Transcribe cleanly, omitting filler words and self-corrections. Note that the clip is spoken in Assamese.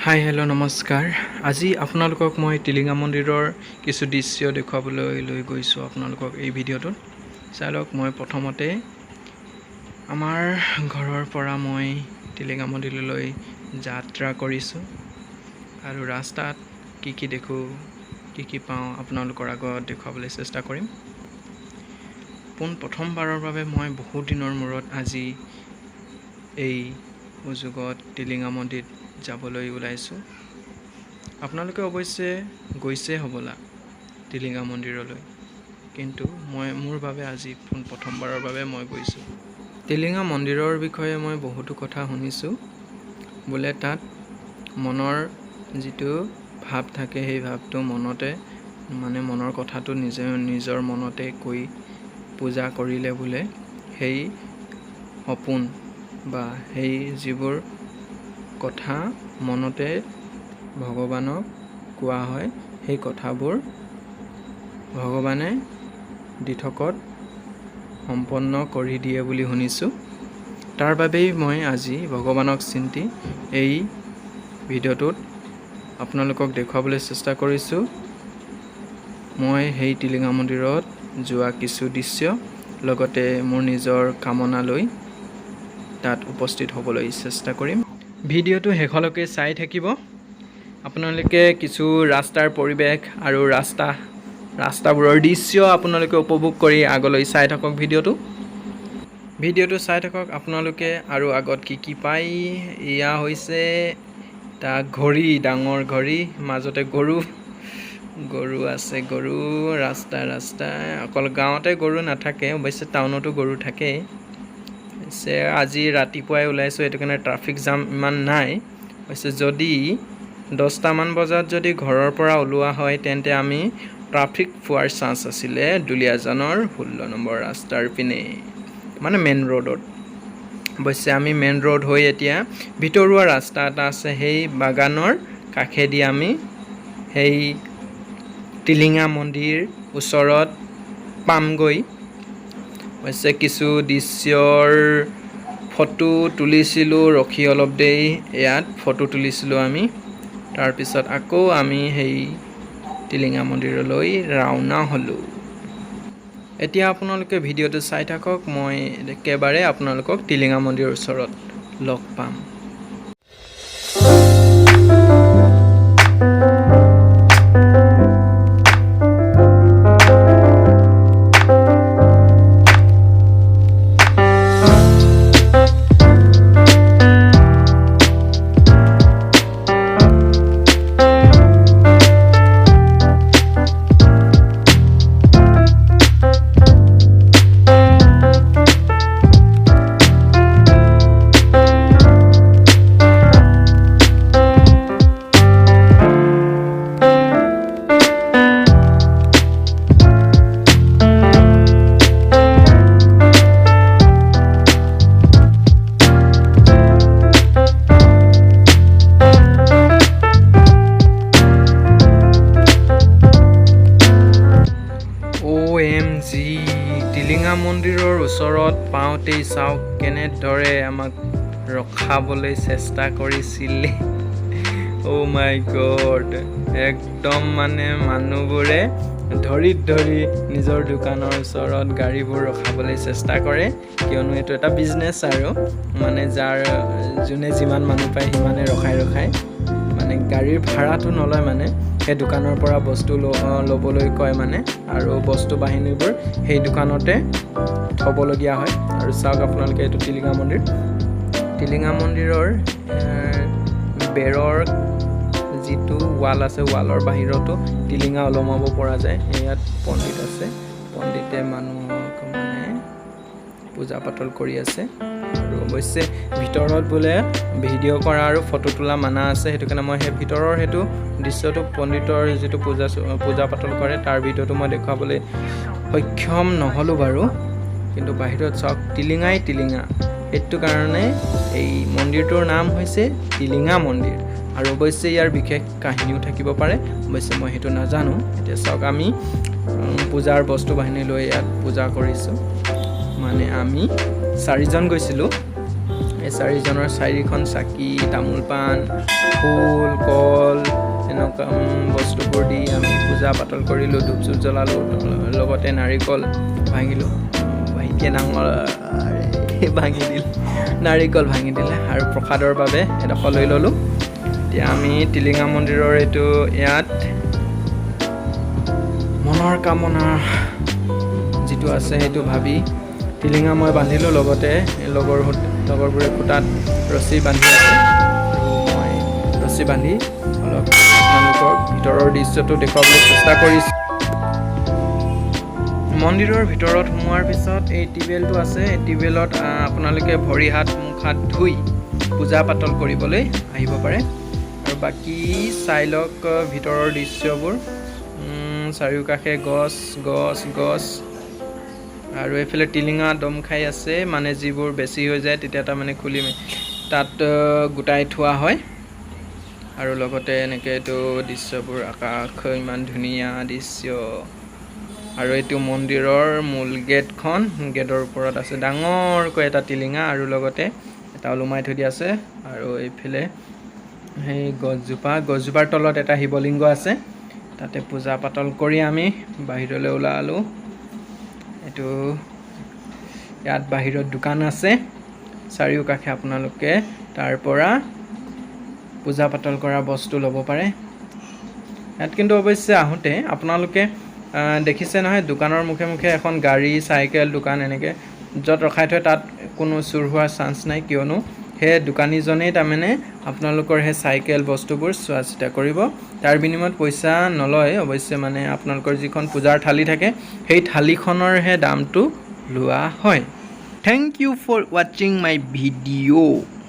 হাই হেল্ল' নমস্কাৰ। আজি আপোনালোকক মই টিলিঙা মন্দিৰৰ কিছু দৃশ্য দেখুৱাবলৈ লৈ গৈছোঁ আপোনালোকক এই ভিডিঅ'টোত। চাই লওক, মই প্ৰথমতে আমাৰ ঘৰৰ পৰা মই টিলিঙা মন্দিৰলৈ যাত্ৰা কৰিছোঁ আৰু ৰাস্তাত কি দেখোঁ, কি পাওঁ আপোনালোকৰ আগত দেখুৱাবলৈ চেষ্টা কৰিম। প্ৰথমবাৰৰ বাবে মই বহুত দিনৰ মূৰত আজি এই সুযোগত টিলিঙা মন্দিৰ যাবলৈ ওলাইছোঁ। আপোনালোকে অৱশ্যে গৈছে হ'বলা টিলিঙা মন্দিৰলৈ, কিন্তু মোৰ বাবে আজি প্ৰথমবাৰৰ বাবে মই গৈছোঁ। টিলিঙা মন্দিৰৰ বিষয়ে মই বহুতো কথা শুনিছোঁ, বোলে তাত মনৰ যিটো ভাৱ থাকে সেই ভাৱটো মনৰ কথাটো নিজৰ মনতে কৈ পূজা কৰিলে বোলে সেই সপোন বা সেই যিবোৰ কথা মনতে ভগৱানক কোৱা হয়, সেই কথাবোৰ ভগৱানে দিঠকত সম্পন্ন কৰি দিয়ে বুলি শুনিছোঁ। তাৰ বাবেই মই আজি ভগৱানক চিন্তি এই ভিডিঅ'টোত আপোনালোকক দেখুৱাবলৈ চেষ্টা কৰিছোঁ। মই সেই টিলিঙা মন্দিৰত যোৱা কিছু দৃশ্য লগতে মোৰ নিজৰ কামনা লৈ তাত উপস্থিত হ'বলৈ চেষ্টা কৰিম। ভিডিঅ'টো শেষলৈকে চাই থাকিব। আপোনালোকে কিছু ৰাস্তাৰ পৰিৱেশ আৰু ৰাস্তাবোৰৰ দৃশ্য আপোনালোকে উপভোগ কৰি আগলৈ চাই থাকক। ভিডিঅ'টো চাই থাকক আপোনালোকে আৰু আগত কি পায়। এয়া হৈছে এটা ঘড়ী, ডাঙৰ ঘড়ী, মাজতে গৰু আছে। গৰু ৰাস্তাই অকল গাঁৱতে গৰু নাথাকে, অৱশ্যে টাউনতো গৰু থাকেই। আজি ৰাতিপুৱাই ওলাইছোঁ, সেইটো কাৰণে ট্ৰাফিক জাম ইমান নাই। যদি 10টামান বজাত যদি ঘৰৰ পৰা ওলোৱা হয় তেন্তে আমি ট্ৰাফিক পোৱাৰ চান্স আছিলে দুলীয়াজানৰ 16 নম্বৰ ৰাস্তাৰ পিনে, মানে মেইন ৰোডত। অৱশ্যে আমি মেইন ৰোড হৈ এতিয়া ভিতৰুৱা ৰাস্তা এটা আছে, সেই বাগানৰ কাষেদি আমি সেই টিলিঙা মন্দিৰ ওচৰত পামগৈ। অৱশ্যে কিছু দৃশ্যৰ ফটো তুলিছিলোঁ, ৰখি অলপ দেৰি ইয়াত ফটো তুলিছিলোঁ আমি। তাৰপিছত আকৌ আমি সেই টিলিঙা মন্দিৰলৈ ৰাওনা হ'লোঁ। এতিয়া আপোনালোকে ভিডিঅ'টো চাই থাকক, মই একেবাৰে আপোনালোকক টিলিঙা মন্দিৰৰ ওচৰত লগ পাম। টিলিঙা মন্দিৰৰ ওচৰত পাওঁতেই চাওক কেনেদৰে আমাক ৰখাবলৈ চেষ্টা কৰিছিলে। অ' মাই গড, একদম মানে মানুহবোৰে ধৰি নিজৰ দোকানৰ ওচৰত গাড়ীবোৰ ৰখাবলৈ চেষ্টা কৰে, কিয়নো এইটো এটা বিজনেছ আৰু মানে যোনে যিমান মানুহ পায় সিমানে ৰখাই মানে গাড়ীৰ ভাড়াটো নলয়, মানে সেই দোকানৰ পৰা বস্তু ল'বলৈ কয় মানে, আৰু বস্তু বাহিনীবোৰ সেই দোকানতে থ'বলগীয়া হয়। আৰু চাওক আপোনালোকে, এইটো টিলিঙা মন্দিৰৰ বেৰৰ যিটো ৱাল আছে, ৱালৰ বাহিৰতো টিলিঙা ওলমাব পৰা যায়। ইয়াত পণ্ডিত আছে, পণ্ডিতে মানুহক মানে পূজা পাতল কৰি আছে। আৰু অৱশ্যে ভিতৰত বোলে ভিডিঅ' কৰা আৰু ফটো তোলা মানা আছে, সেইটো কাৰণে মই সেই ভিতৰৰ সেইটো দৃশ্যটো পণ্ডিতৰ যিটো পূজা পাতল কৰে তাৰ ভিডিঅ'টো মই দেখুৱাবলৈ সক্ষম নহ'লোঁ বাৰু। কিন্তু বাহিৰত চাওক টিলিঙা, সেইটো কাৰণে এই মন্দিৰটোৰ নাম হৈছে টিলিঙা মন্দিৰ। আৰু অৱশ্যে ইয়াৰ বিশেষ কাহিনীও থাকিব পাৰে, অৱশ্যে মই সেইটো নাজানো। এতিয়া চাওক, আমি পূজাৰ বস্তু বাহিনী লৈ ইয়াত পূজা কৰিছোঁ। মানে আমি 4জন গৈছিলোঁ, এই এই চাৰিজনৰ চাৰিখন চাকি, তামোল পাণ, ফুল, কল এনেকুৱা বস্তুবোৰ দি আমি পূজা পাতল কৰিলোঁ, ধূপ চুপ জ্বলালোঁ, লগতে নাৰিকল ভাঙিলোঁ। ভাইটিয়ে ডাঙৰ ভাঙি দিলে, নাৰিকল ভাঙি দিলে আৰু প্ৰসাদৰ বাবে এডোখৰ লৈ ল'লোঁ। এতিয়া আমি টিলিঙা মন্দিৰৰ ইয়াত মনৰ কামনা যিটো আছে সেইটো ভাবি টিলিঙা মই বান্ধিলোঁ, লগতে লগৰবোৰে খুটাত ৰছী বান্ধি আছে আৰু মই ৰছী বান্ধি অলপ আপোনালোকৰ ভিতৰৰ দৃশ্যটো দেখুৱাবলৈ চেষ্টা কৰিছোঁ। মন্দিৰৰ ভিতৰত সোমোৱাৰ পিছত এই টিউবেলটো আছে, এই টিউবেলত আপোনালোকে ভৰি হাত মুখ হাত ধুই পূজা পাতল কৰিবলৈ আহিব পাৰে। আৰু বাকী চাই লওক ভিতৰৰ দৃশ্যবোৰ, চাৰিওকাষে গছ গছ গছ আৰু এইফালে টিলিঙা দম খাই আছে, মানে যিবোৰ বেছি হৈ যায় তেতিয়া তাৰমানে খুলি তাত গোটাই থোৱা হয়। আৰু লগতে এনেকৈ দৃশ্যবোৰ, আকাশ ইমান ধুনীয়া দৃশ্য। আৰু এইটো মন্দিৰৰ মূল গেটখন, গেটৰ ওপৰত আছে ডাঙৰকৈ এটা টিলিঙা আৰু লগতে এটা ওলোমাই থৈ দিয়া আছে। আৰু এইফালে সেই গছজোপাৰ তলত এটা শিৱলিংগ আছে, তাতে পূজা পাতল কৰি আমি বাহিৰলৈ ওলালোঁ। ইয়াত বাহিৰত দোকান আছে, চাৰিওকাষে আপোনালোকে তাৰ পৰা পূজা পাতল কৰা বস্তু ল'ব পাৰে। ইয়াত কিন্তু অৱশ্যে আহোঁতে আপোনালোকে দেখিছে নহয়, দোকানৰ মুখে মুখে এখন গাড়ী, চাইকেল, দোকান এনেকৈ য'ত ৰখাই থয় তাত কোনো চুৰ হোৱাৰ চান্স নাই, কিয়নো সেই দোকানীজনেই তাৰমানে আপোনালোকৰ সেই চাইকেল বস্তুবোৰ চোৱা চিতা কৰিব। তাৰ বিনিময়ত পইচা নলয় অৱশ্যে, মানে আপোনালোকৰ যিখন পূজাৰ থালি থাকে সেই থালিখনৰহে দামটো লোৱা হয়। থেংক ইউ ফৰ ৱাচিং মাই ভিডিঅ'।